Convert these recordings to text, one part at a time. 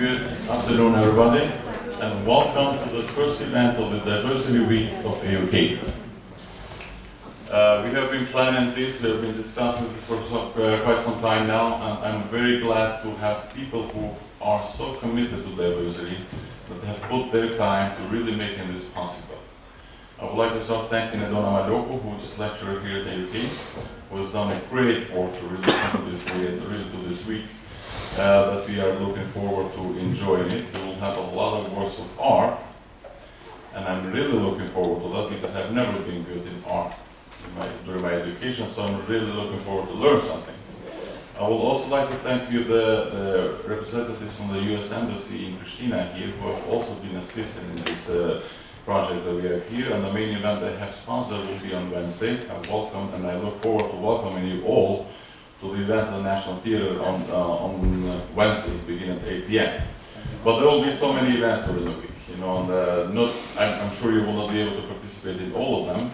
Good afternoon, everybody, and welcome to the first event of the Diversity Week of AUK. We have been planning this, we have been discussing this for quite some time now, and I'm very glad to have people who are so committed to diversity that have put their time to really making this possible. I would like to start thanking Edona Maloko, who is lecturer here at AUK, who has done a great work to really come to this day and to really do this week. That we are looking forward to enjoying it. We will have a lot of works of art, and I'm really looking forward to that because I've never been good in art during my education, so I'm really looking forward to learn something. I would also like to thank you, the representatives from the US Embassy in Pristina here, who have also been assisting in this project that we have here, and the main event I have sponsored will be on Wednesday. I welcome, and I look forward to welcoming you all to the event at the National Theatre on Wednesday, beginning at 8 p.m. But there will be so many events during the week, you know, and I'm sure you will not be able to participate in all of them,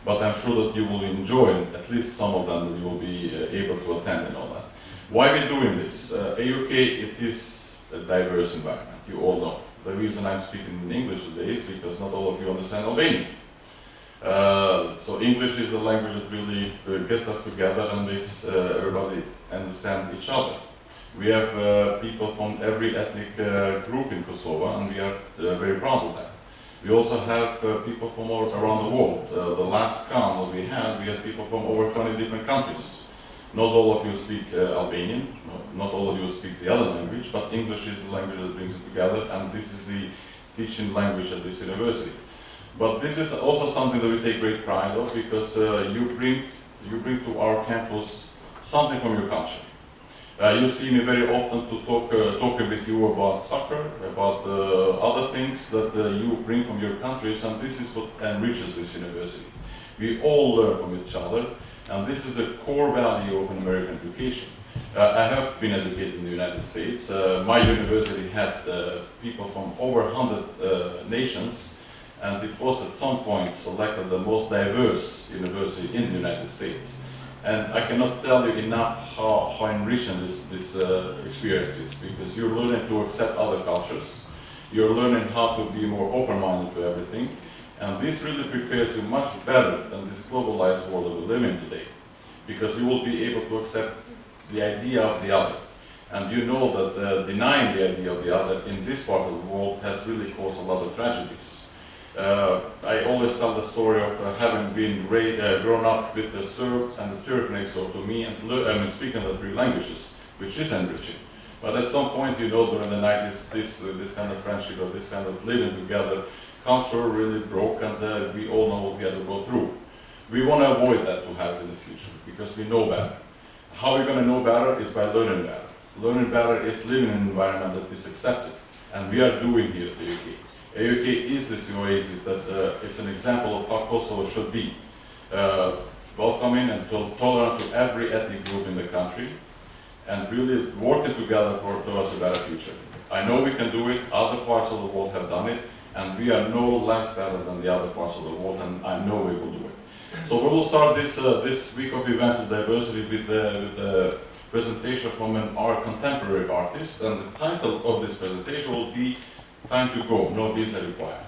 but I'm sure that you will enjoy at least some of them, that you will be able to attend and all that. Why are we doing this? AUK, it is a diverse environment, you all know. The reason I'm speaking in English today is because not all of you understand Albanian. So English is the language that really gets us together and makes everybody understand each other. We have people from every ethnic group in Kosovo, and we are very proud of that. We also have people from all around the world. The last count that we had people from over 20 different countries. Not all of you speak Albanian, not all of you speak the other language, but English is the language that brings it together, and this is the teaching language at this university. But this is also something that we take great pride of, because you bring to our campus something from your culture. You see me very often to talking with you about soccer, about other things that you bring from your countries, and this is what enriches this university. We all learn from each other, and this is the core value of an American education. I have been educated in the United States. My university had people from over 100 nations, and it was at some point selected the most diverse university in the United States. And I cannot tell you enough how enriching this experience is, because you're learning to accept other cultures, you're learning how to be more open-minded to everything, and this really prepares you much better than this globalized world that we live in today, because you will be able to accept the idea of the other. And you know that denying the idea of the other in this part of the world has really caused a lot of tragedies. I always tell the story of having been grown up with the Serb and the Turk next door to me, and speaking the three languages, which is enriching. But at some point, you know, during the night, this kind of friendship or this kind of living together, culture really broke, and we all know what we had to go through. We want to avoid that to happen in the future, because we know better. How we're going to know better is by learning better. Learning better is living in an environment that is accepted, and we are doing here at the AUK. AUK is this oasis that it's an example of how Kosovo should be. Welcoming and tolerant to every ethnic group in the country, and really working together towards a better future. I know we can do it, other parts of the world have done it, and we are no less better than the other parts of the world, and I know we will do it. So we will start this week of events of diversity with the presentation from our contemporary artist, and the title of this presentation will be "Time to Go, No Visa Required."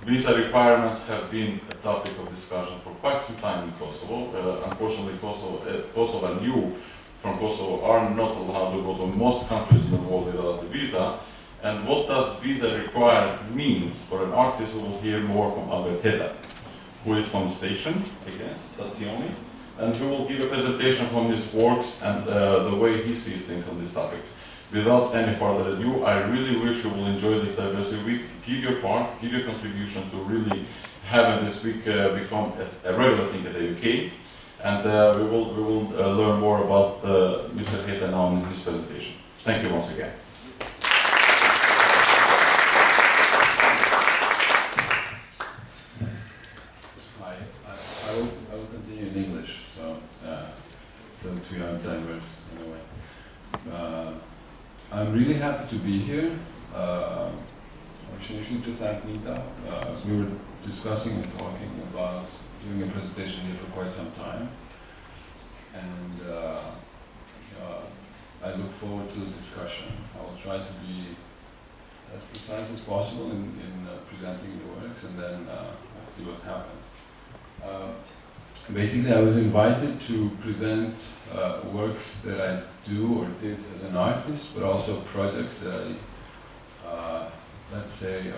Visa requirements have been a topic of discussion for quite some time in Kosovo. Unfortunately, Kosovo and you from Kosovo are not allowed to go to most countries in the world without a visa. And what does visa required means for an artist? We will hear more from Heta, who is from Station, I guess, that's the only, and he will give a presentation from his works and the way he sees things on this topic. Without any further ado, I really wish you will enjoy this Diversity Week. Give your part, give your contribution to really having this week become a regular thing at the UK. And we will learn more about Mr. Heta now in his presentation. Thank you once again. I will continue in English, so that we are diverse in a way. I'm really happy to be here. Actually, I should to thank Nita. We were discussing and talking about doing a presentation here for quite some time, and I look forward to the discussion. I will try to be as precise as possible in presenting the works, and then let's see what happens. Basically, I was invited to present works that I do or did as an artist, but also projects that I, let's say,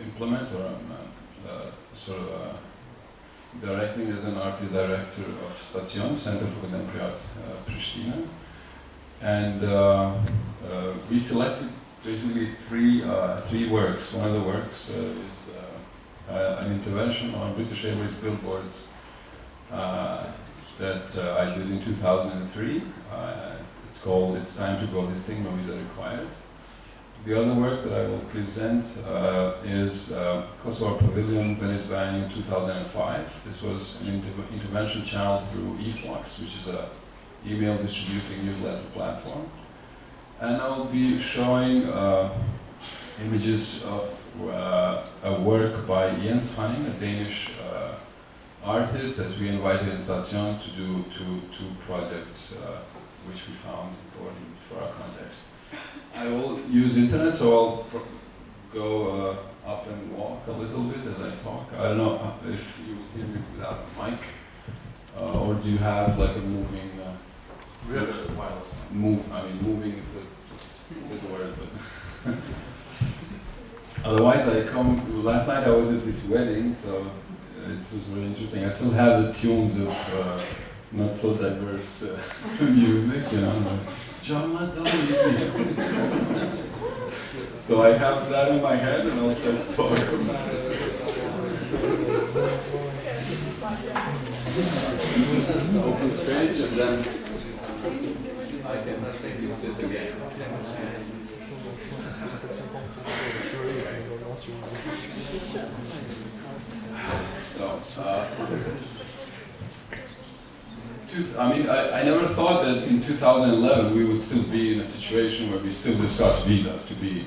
implement or sort of directing as an artist director of Station, Center for Contemporary Art, Pristina. And we selected basically three works. One of the works is an intervention on British Airways billboards that I did in 2003. It's called "It's Time to Go Listing, No Visa Required." The other work that I will present is Kosovo Pavilion, Venice Biennial 2005. This was an intervention channel through eFlux, which is a email distributing newsletter platform. And I will be showing images of a work by Jens Hanning, a Danish artist that we invited in Station to do two projects which we found important for our context. I will use internet, so I'll go up and walk a little bit as I talk. I don't know if you hear me without a mic, or do you have like a moving... We have a wireless. Moving is a good word, but... Otherwise, last night I was at this wedding, so it was very interesting. I still have the tunes of not so diverse music, you know. So I have that in my head and I'll try to talk about it. Open stage and then I can take this bit again. I never thought that in 2011 we would still be in a situation where we still discuss visas, to be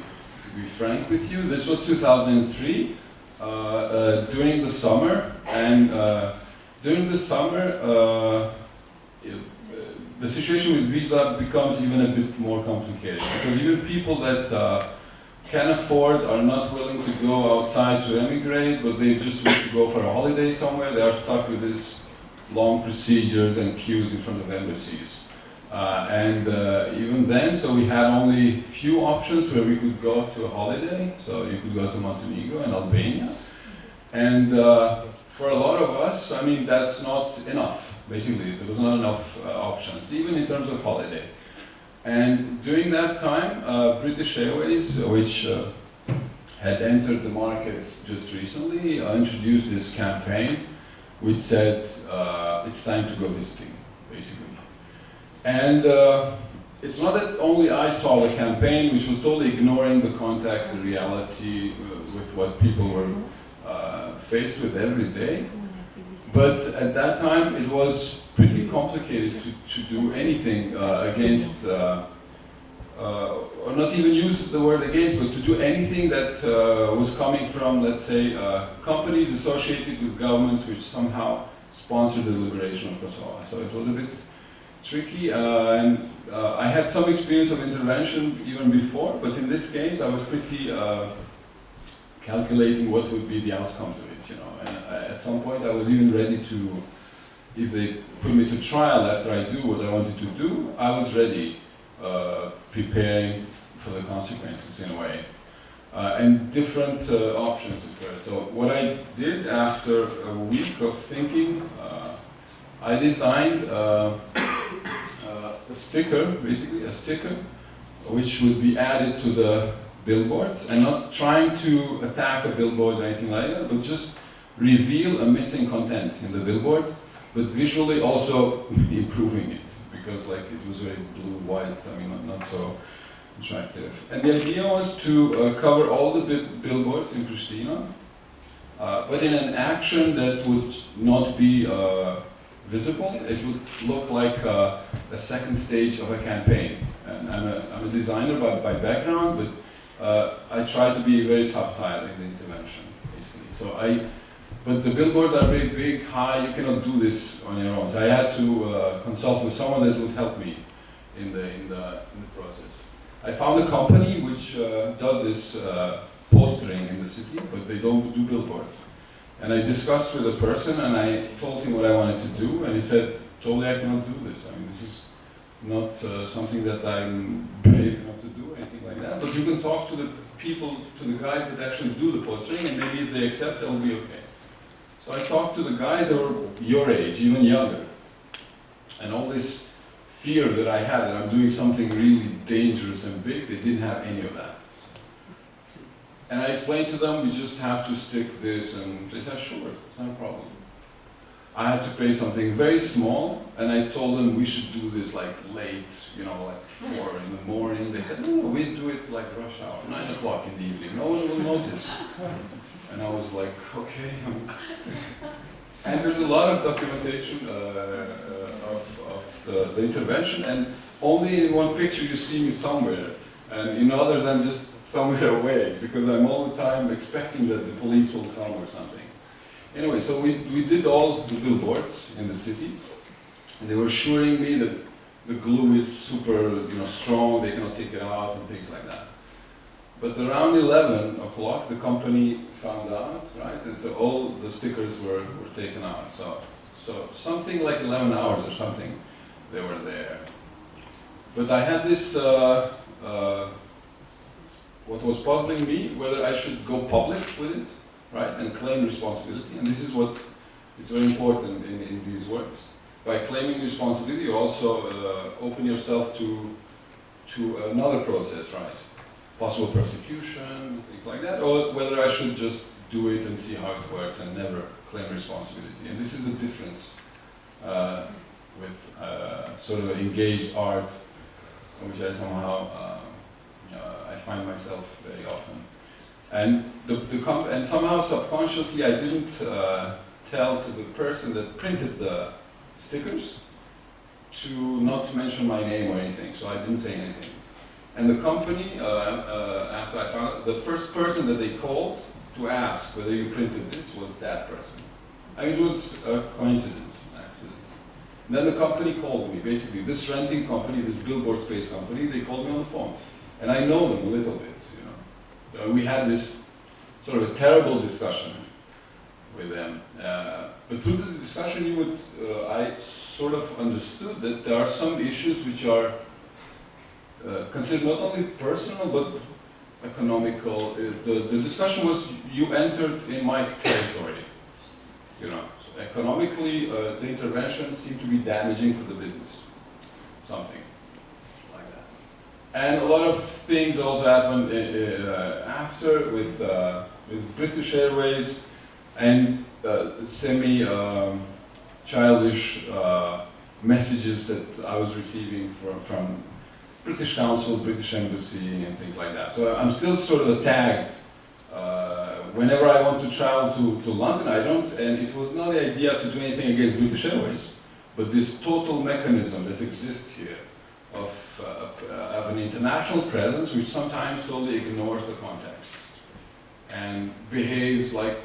frank with you. This was 2003, during the summer, and during the summer the situation with visa becomes even a bit more complicated, because even people that can afford are not willing to go outside to emigrate, but they just wish to go for a holiday somewhere. They are stuck with this long procedures and queues in front of embassies. Even then, so we had only few options where we could go to a holiday. So you could go to Montenegro and Albania. And for a lot of us, I mean, that's not enough, basically. There was not enough options, even in terms of holiday. And during that time, British Airways, which had entered the market just recently, introduced this campaign which said, it's time to go visiting, basically. And it's not that only I saw the campaign, which was totally ignoring the context, the reality with what people were faced with every day. But at that time, it was pretty complicated to do anything against, or not even use the word against, but to do anything that was coming from, let's say, companies associated with governments which somehow sponsored the liberation of Kosovo. So it was a bit tricky, and I had some experience of intervention even before, but in this case I was pretty calculating what would be the outcomes of it, you know. And at some point I was even ready to, if they put me to trial after I do what I wanted to do, I was ready, preparing for the consequences in a way. And different options occurred. So what I did after a week of thinking, I designed a sticker, basically a sticker, which would be added to the billboards, and not trying to attack a billboard or anything like that, but just reveal a missing content in the billboard, but visually also improving it, because like it was very blue-white, I mean not so attractive. And the idea was to cover all the billboards in Pristina, but in an action that would not be visible. It would look like a second stage of a campaign. And I'm a designer by background, but I try to be very subtle in the intervention, basically. So but the billboards are very big, high, you cannot do this on your own. So I had to consult with someone that would help me in the process. I found a company which does this postering in the city, but they don't do billboards. And I discussed with a person, and I told him what I wanted to do, and he said, totally I cannot do this. I mean, this is not something that I'm brave enough to do, or anything like that. But you can talk to the people, to the guys that actually do the postering, and maybe if they accept, they'll be okay. So I talked to the guys that were your age, even younger. And all this fear that I had that I'm doing something really dangerous and big, they didn't have any of that. And I explained to them, we just have to stick this, and they said, sure, it's not a problem. I had to pay something very small, and I told them we should do this like late, you know, like 4 in the morning. They said, no, we do it like rush hour, 9 o'clock in the evening, no one will notice. And I was like, okay. And there's a lot of documentation of the intervention, and only in one picture you see me somewhere, and in others I'm just somewhere away, because I'm all the time expecting that the police will come or something. Anyway, so we did all the billboards in the city, and they were assuring me that the glue is super, strong, they cannot take it out and things like that. But around 11 o'clock, the company found out, right? And so all the stickers were taken out. So something like 11 hours or something, they were there. But I had this, what was puzzling me, whether I should go public with it, right, and claim responsibility. And this is what is very important in these works. By claiming responsibility, you also open yourself to another process, right? Possible persecution, things like that, or whether I should just do it and see how it works and never claim responsibility. And this is the difference with sort of engaged art, which I somehow I find myself very often. And and somehow subconsciously I didn't tell to the person that printed the stickers to not to mention my name or anything, so I didn't say anything. And the company, after I found out, the first person that they called to ask whether you printed this was that person. I mean, it was a coincidence, accident. And then the company called me, basically, this renting company, this billboard space company, they called me on the phone. And I know them a little bit, we had this sort of a terrible discussion with them. But through the discussion, I sort of understood that there are some issues which are considered not only personal but economical. The discussion was, you entered in my territory. So economically, the intervention seemed to be damaging for the business, something like that. And a lot of things also happened after with British Airways and semi-childish messages that I was receiving from British Council, British Embassy, and things like that. So I'm still sort of tagged. Whenever I want to travel to London, I don't, and it was not the idea to do anything against British Airways, but this total mechanism that exists here of an international presence which sometimes totally ignores the context and behaves like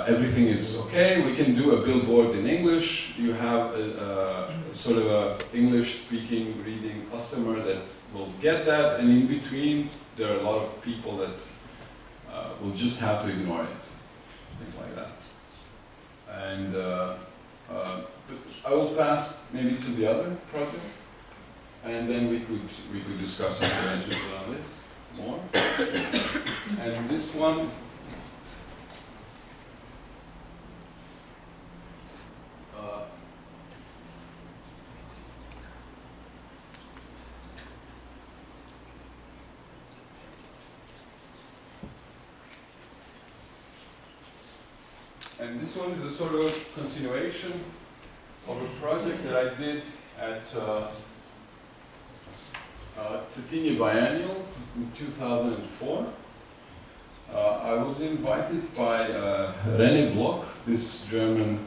everything is okay. We can do a billboard in English. You have a sort of a English-speaking, reading customer that will get that, and in between there are a lot of people that will just have to ignore it, things like that. And but I will pass maybe to the other project, and then we could discuss some dimensions around this more. And this one. And this one is a sort of continuation of a project that I did at Cetinje Biennial in 2004. I was invited by René Bloch, this German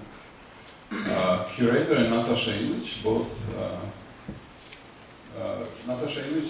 curator, and Natascha Illich, both Natascha Illich